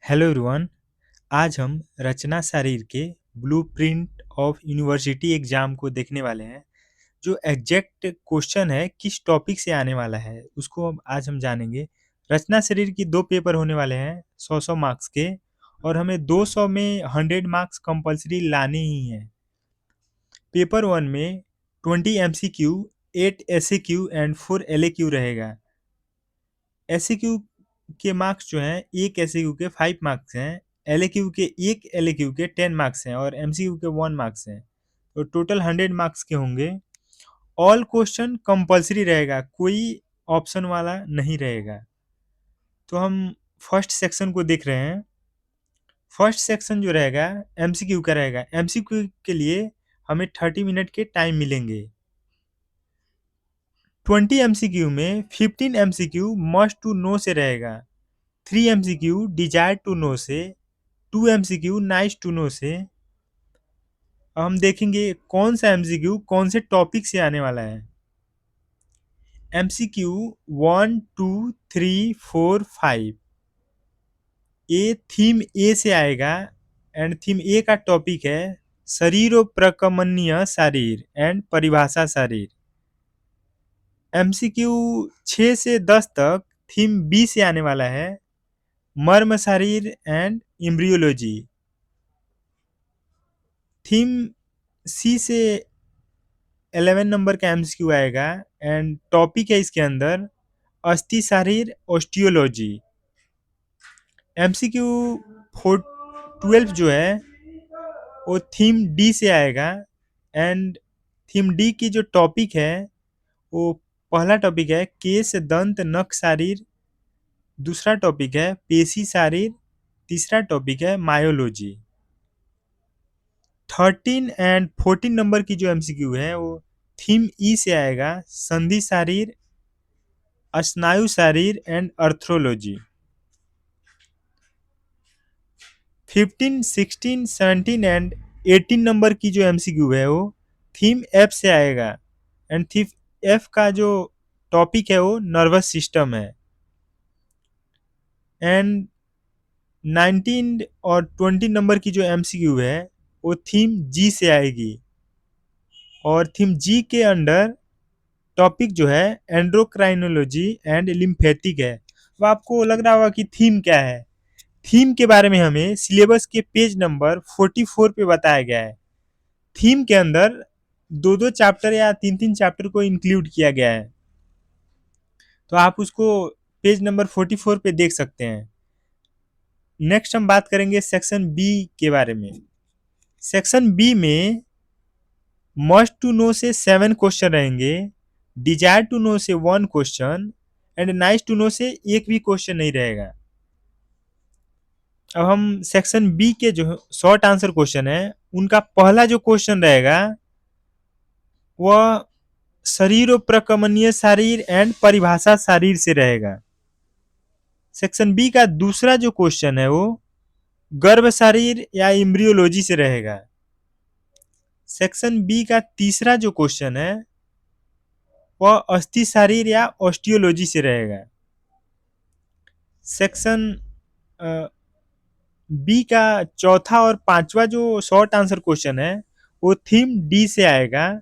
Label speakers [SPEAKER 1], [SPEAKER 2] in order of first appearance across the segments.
[SPEAKER 1] Hello everyone. आज हम रचना शारीर के ब्लूप्रिंट ऑफ यूनिवर्सिटी एग्जाम को देखने वाले हैं। जो एग्जैक्ट क्वेश्चन है किस टॉपिक से आने वाला है उसको आज हम जानेंगे। रचना शरीर की दो पेपर होने वाले हैं 100 मार्क्स के, और हमें 200 में 100 मार्क्स कंपलसरी लाने ही हैं। पेपर वन में 20 MCQ, 8 SAQ एंड 4 LAQ रहेगा। SAQ के मार्क्स जो हैं, एक SAQ के 5 मार्क्स हैं, LAQ के एक LAQ के 10 मार्क्स हैं और MCQ के 1 मार्क्स हैं। तो टोटल 100 मार्क्स के होंगे। ऑल क्वेश्चन कंपलसरी रहेगा, कोई ऑप्शन वाला नहीं रहेगा। तो हम फर्स्ट सेक्शन को देख रहे हैं। फर्स्ट सेक्शन जो रहेगा MCQ का रहेगा। MCQ के लिए हमें 30 मिनट के टाइम मिलेंगे। 20 MCQ में 15 MCQ मस्ट टू नो से रहेगा, 3 MCQ डिजायर टू नो से, 2 MCQ नाइस टू नो से। अब हम देखेंगे कौन सा MCQ कौन से टॉपिक से आने वाला है। MCQ 1, 2, 3, 4, 5 ये थीम ए से आएगा। एंड थीम ए का टॉपिक है शरीरोप्रकमनीय शारीर एंड परिभाषा शारीर। MCQ 6 से 10 तक थीम बी से आने वाला है, मर्म शारीर एंड एम्ब्रियोलॉजी। थीम सी से 11 नंबर का MCQ आएगा एंड टॉपिक है इसके अंदर अस्थि शारीर ऑस्टियोलॉजी। MCQ 12 जो है वो थीम डी से आएगा। एंड थीम डी की जो टॉपिक है वो पहला टॉपिक है केश दंत नख शारीर, दूसरा टॉपिक है पेशी शारीर, तीसरा टॉपिक है मायोलॉजी। 13 एंड 14 नंबर की जो MCQ है वो थीम ई से आएगा संधि शारीर, स्नायु शारीर एंड अर्थ्रोलॉजी। 15, 16, 17 एंड 18 नंबर की जो MCQ है वो थीम एफ से आएगा। एंड थीम एफ का जो टॉपिक है वो नर्वस सिस्टम है। एंड 19 और 20 नंबर की जो MCQ है वो थीम जी से आएगी। और थीम जी के अंडर टॉपिक जो है एंड्रोक्राइनोलॉजी एंड लिम्फेटिक है। अब आपको लग रहा होगा कि थीम क्या है। थीम के बारे में हमें सिलेबस के पेज नंबर 44 पे बताया गया है। थीम के अंदर दो दो चैप्टर या तीन तीन चैप्टर को इंक्लूड किया गया है, तो आप उसको पेज नंबर 44 पे देख सकते हैं। नेक्स्ट हम बात करेंगे सेक्शन बी के बारे में। सेक्शन बी में मस्ट टू नो से 7 क्वेश्चन रहेंगे, डिजायर टू नो से 1 question and nice to know से एक भी क्वेश्चन नहीं रहेगा। अब हम सेक्शन बी के जो शॉर्ट आंसर क्वेश्चन है उनका पहला जो क्वेश्चन रहेगा वह शरीरोप्रकमनीय शारीर एंड परिभाषा शारीर से रहेगा। सेक्शन बी का दूसरा जो क्वेश्चन है वो गर्भ शारीर या एम्ब्रियोलॉजी से रहेगा। सेक्शन बी का तीसरा जो क्वेश्चन है वह अस्थि शारीर या ऑस्टियोलॉजी से रहेगा। सेक्शन बी का चौथा और पांचवा जो शॉर्ट आंसर क्वेश्चन है वो थीम डी से आएगा।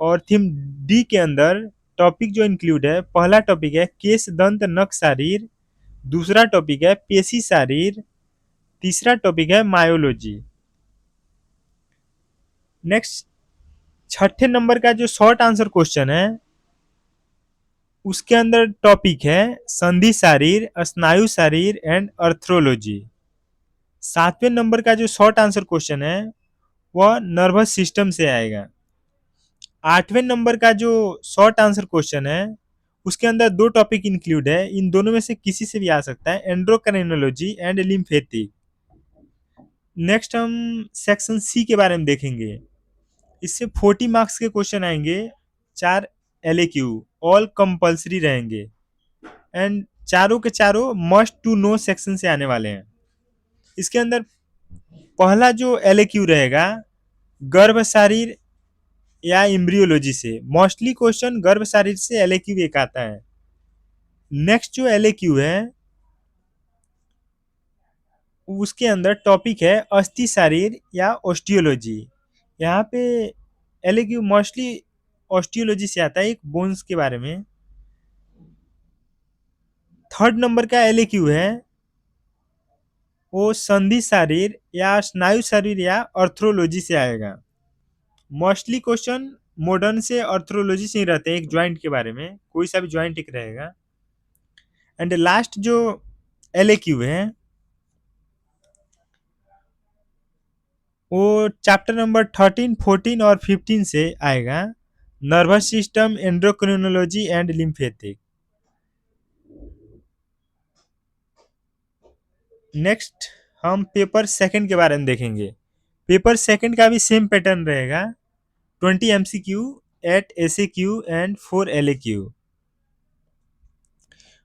[SPEAKER 1] और थीम डी के अंदर टॉपिक जो इंक्लूड है, पहला टॉपिक है केश दंत नख शारीर, दूसरा टॉपिक है पेशी शारीर, तीसरा टॉपिक है मायोलॉजी। नेक्स्ट छठे नंबर का जो शॉर्ट आंसर क्वेश्चन है उसके अंदर टॉपिक है संधि शारीर, स्नायु शारीर एंड अर्थ्रोलॉजी। सातवें नंबर का जो शॉर्ट आंसर क्वेश्चन है वह नर्वस सिस्टम से आएगा। आठवें नंबर का जो शॉर्ट आंसर क्वेश्चन है उसके अंदर दो टॉपिक इंक्लूड है, इन दोनों में से किसी से भी आ सकता है, एंड्रोक्राइनोलॉजी एंड लिम्फेटिक। नेक्स्ट हम सेक्शन सी के बारे में देखेंगे। इससे 40 मार्क्स के क्वेश्चन आएंगे, 4 LAQ ऑल कंपलसरी रहेंगे एंड चारों के चारों मस्ट टू नो सेक्शन से आने वाले हैं। इसके अंदर पहला जो LAQ रहेगा गर्भ शारीर या एम्ब्रियोलॉजी से, मोस्टली क्वेश्चन गर्भ शारीर से LAQ एक आता है। नेक्स्ट जो LAQ है उसके अंदर टॉपिक है अस्थि शरीर या ऑस्टियोलॉजी। यहाँ पे एलएक्यू मोस्टली ऑस्टियोलॉजी से आता है, एक बोन्स के बारे में। थर्ड नंबर का एलएक्यू है वो संधि शरीर या स्नायु शरीर या आर्थ्रोलॉजी से आएगा। मोस्टली क्वेश्चन मॉडर्न से आर्थ्रोलॉजी से ही रहते हैं, एक ज्वाइंट के बारे में, कोई सा भी ज्वाइंट एक रहेगा। एंड लास्ट जो एलएक्यू है वो चैप्टर नंबर 13, 14 और 15 से आएगा, nervous system, endocrinology and lymphatic. Next हम पेपर सेकंड के बारे में देखेंगे। पेपर सेकंड का भी सेम पैटर्न रहेगा, 20 एमसीक्यू, 8 एसएक्यू एंड 4 एलएक्यू।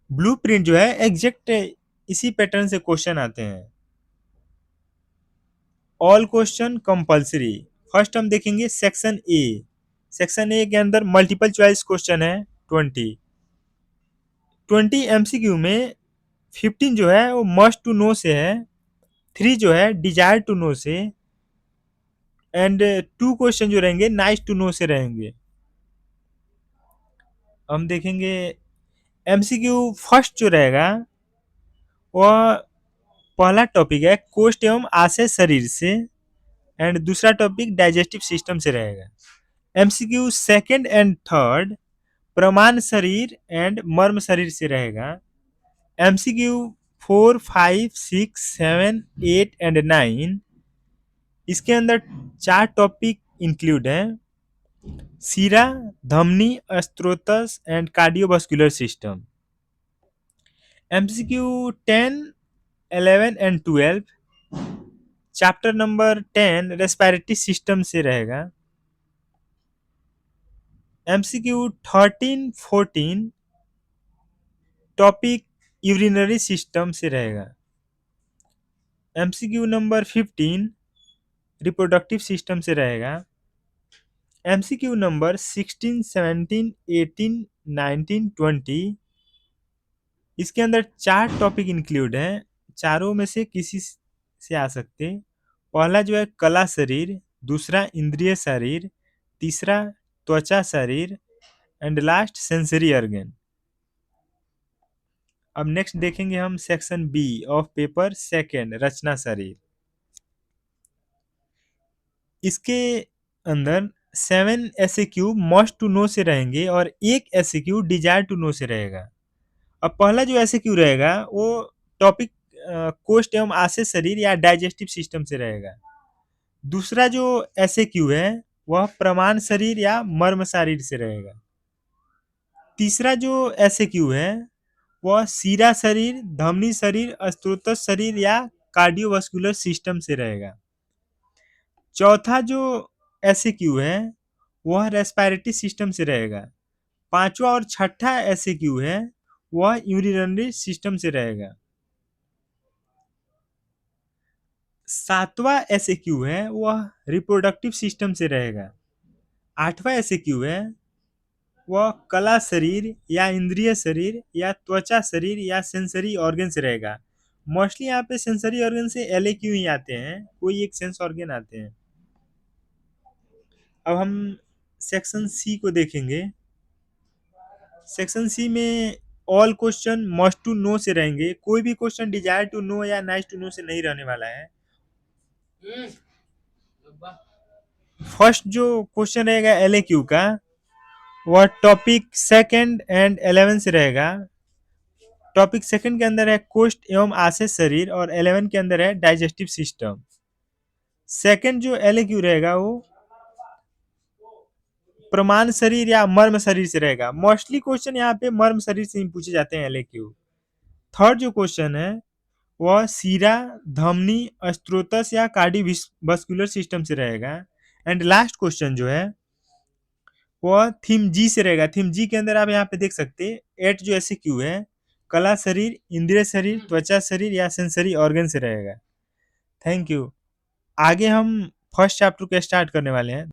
[SPEAKER 1] ब्लूप्रिंट जो है एग्जैक्ट इसी पैटर्न से क्वेश्चन आते हैं। All question compulsory. फर्स्ट हम देखेंगे सेक्शन ए। सेक्शन ए के अंदर मल्टीपल चॉइस क्वेश्चन है 20 एमसीक्यू में 15 जो है वो मस्ट टू नो से है, 3 जो है डिजायर टू नो से, एंड 2 क्वेश्चन जो रहेंगे नाइस टू नो से रहेंगे। हम देखेंगे एमसीक्यू फर्स्ट जो रहेगा वह पहला टॉपिक है कोष्ठ एवं आशय शरीर से, एंड दूसरा टॉपिक डाइजेस्टिव सिस्टम से रहेगा। एमसीक्यू सेकंड एंड थर्ड प्रमाण शरीर एंड मर्म शरीर से रहेगा। एमसीक्यू 4, 5, 6, 7, 8 एंड 9, इसके अंदर 4 टॉपिक इंक्लूड हैं, सीरा, धमनी, स्त्रोतस and cardiovascular system. MCQ 10, 11 and 12 chapter number 10 respiratory system से रहेगा। एमसीक्यू 13, 14 टॉपिक यूरिनरी सिस्टम से रहेगा। एमसीक्यू नंबर 15 रिप्रोडक्टिव सिस्टम से रहेगा। एमसीक्यू नंबर 16, 17, 18, 19, 20 इसके अंदर 4 टॉपिक इंक्लूड हैं, चारों में से किसी से आ सकते। पहला जो है कला शरीर, दूसरा इंद्रिय शरीर, तीसरा त्वचा शरीर एंड लास्ट सेंसरी ऑर्गन। अब नेक्स्ट देखेंगे हम section B of paper second रचना शरीर। इसके अंदर 7 एसएक्यू मस्ट टू नो से रहेंगे और 1 एसएक्यू डिजायर टू नो से रहेगा। अब पहला जो एसएक्यू रहेगा वो टॉपिक कोष्ठ एवं आशय शरीर या डाइजेस्टिव सिस्टम से रहेगा। दूसरा जो एसएक्यू है वह प्रमाण शरीर या मर्म शरीर से रहेगा। तीसरा जो एसएक्यू है वह सीरा शरीर, धमनी शरीर, स्त्रोतस शरीर या कार्डियोवास्कुलर सिस्टम से रहेगा। चौथा जो एसएक्यू है वह रेस्पिरेटरी सिस्टम से रहेगा। पांचवा और छठा एसएक्यू है वह यूरिनरी सिस्टम से रहेगा। सातवां एसएक्यू है वह रिप्रोडक्टिव सिस्टम से रहेगा। आठवां एसएक्यू है वह कला शरीर या इंद्रिय शरीर या त्वचा शरीर या सेंसरी ऑर्गन से रहेगा। मोस्टली यहाँ पे सेंसरी ऑर्गन से एलएक्यू ही आते हैं, कोई एक सेंस ऑर्गन आते हैं। अब हम सेक्शन सी को देखेंगे। सेक्शन सी में all question must to know से रहेंगे, कोई भी क्वेश्चन डिजायर टू नो या नाइस टू नो से नहीं रहने वाला है। फर्स्ट जो क्वेश्चन रहेगा एलएक्यू का वह टॉपिक सेकंड एंड 11 से रहेगा। टॉपिक सेकंड के अंदर है कोष्ठ एवं आशय शरीर और 11 के अंदर है डाइजेस्टिव सिस्टम। सेकंड जो एलएक्यू रहेगा वो प्रमाण शरीर या मर्म शरीर से रहेगा। मोस्टली क्वेश्चन यहाँ पे मर्म शरीर से ही पूछे जाते हैं एलएक्यू। थर्ड जो क्वेश्चन है वह सीरा, धमनी, स्त्रोतस या कार्डियोवास्कुलर सिस्टम से रहेगा। एंड लास्ट क्वेश्चन जो है वह थीम जी से रहेगा। थीम जी के अंदर आप यहाँ पे देख सकते हैं 8 जो एसक्यू है कला शरीर, इंद्रिय शरीर, त्वचा शरीर या सेंसरी ऑर्गन से रहेगा। Thank you. आगे हम फर्स्ट चैप्टर को स्टार्ट करने वाले हैं।